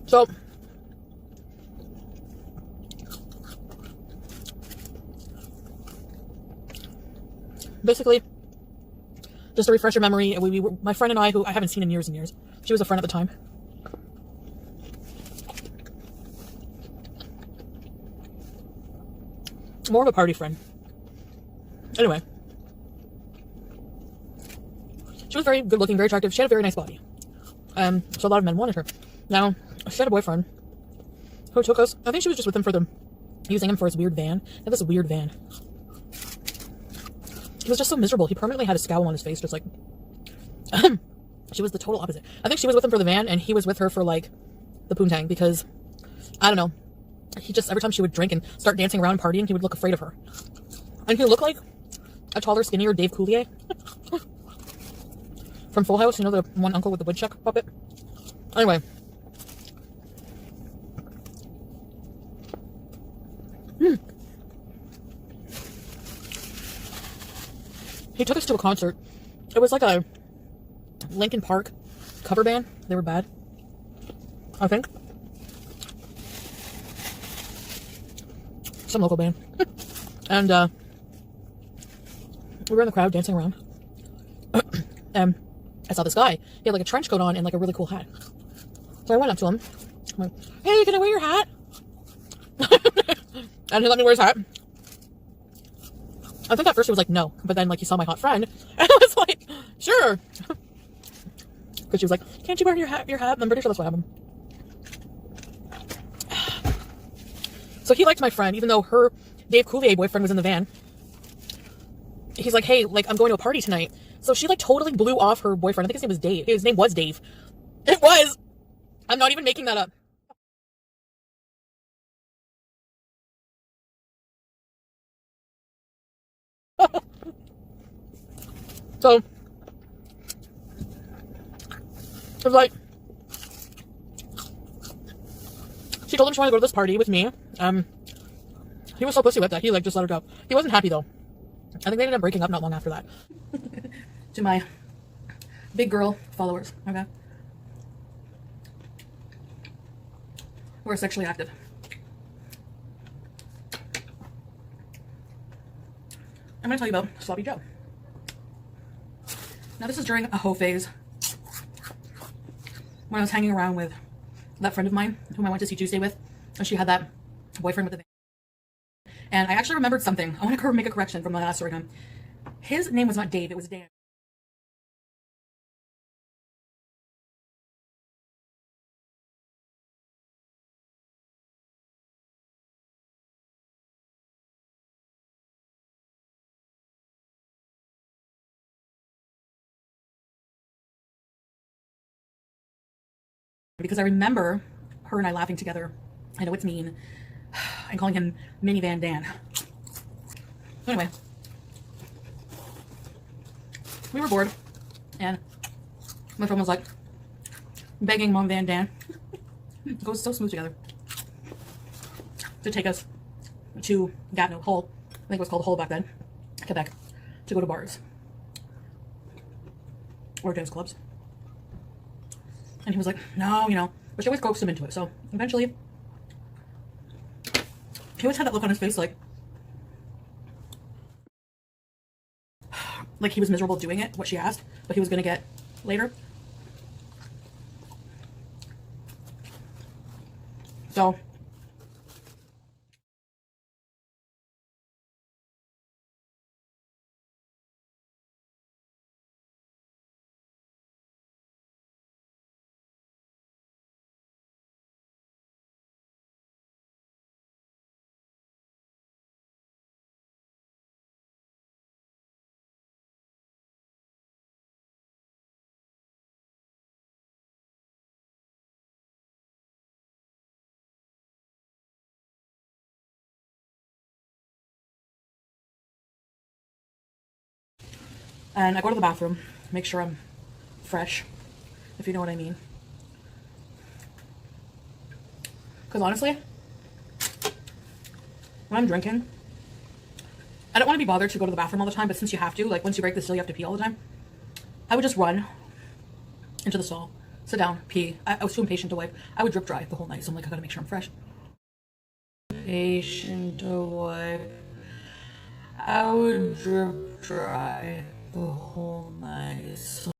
So, basically, just to refresh your memory, my friend and I, who I haven't seen in years and years, she was a friend at the time. More of a party friend. Anyway. She was very good looking, very attractive. She had a very nice body. So a lot of men wanted her. Now, she had a boyfriend who took us. I think she was just with him using him for his weird van. He had this weird van. He was just so miserable. He permanently had a scowl on his face, just like... She was the total opposite. I think she was with him for the van, and he was with her for, like, the poontang, because, I don't know, he just, every time she would drink and start dancing around and partying, he would look afraid of her. And he looked like a taller, skinnier Dave Coulier. From Full House, you know, the one uncle with the woodchuck puppet? Anyway. He took us to a concert. It was like a Linkin Park cover band. They were bad, I think. Some local band. And we were in the crowd dancing around. And I saw this guy. He had like a trench coat on and like a really cool hat. So I went up to him. I'm like, hey, can I wear your hat? And he let me wear his hat. I think at first he was like, no. But then like he saw my hot friend. And I was like, sure. Because she was like, can't you wear your hat? I'm pretty sure that's what happened. So he liked my friend, even though her Dave Coulier boyfriend was in the van. He's like, hey, like, I'm going to a party tonight. So she, like, totally blew off her boyfriend. I think his name was Dave. His name was Dave. It was. I'm not even making that up. So, it was like, she told him she wanted to go to this party with me. He was so pussy with that. He, like, just let her go. He wasn't happy, though. I think they ended up breaking up not long after that. To my big girl followers, okay? Who are sexually active. I'm gonna tell you about Sloppy Joe. Now, this is during a hoe phase. When I was hanging around with that friend of mine, whom I went to see Tuesday with, and she had that boyfriend with the van. And I actually remembered something. I want to make a correction from my last story time. His name was not Dave, it was Dan. Because I remember her and I laughing together. I know it's mean. And calling him Minivan Dan. Anyway. We were bored. And my friend was like begging Mom Van Dan. It goes so smooth together. To take us to Gatineau, Hull. I think it was called Hull back then. Quebec. To go to bars. Or dance clubs. And he was like, no, you know. But she always coaxed him into it. So eventually, he always had that look on his face like he was miserable doing it, what she asked, but he was going to get later. So, and I go to the bathroom, make sure I'm fresh, if you know what I mean. Because honestly, when I'm drinking, I don't want to be bothered to go to the bathroom all the time, but since you have to, like once you break the seal, you have to pee all the time. I would just run into the stall, sit down, pee. I was too impatient to wipe. I would drip dry the whole night, so I'm like, I gotta make sure I'm fresh. Patient to wipe. I would drip dry the whole night. So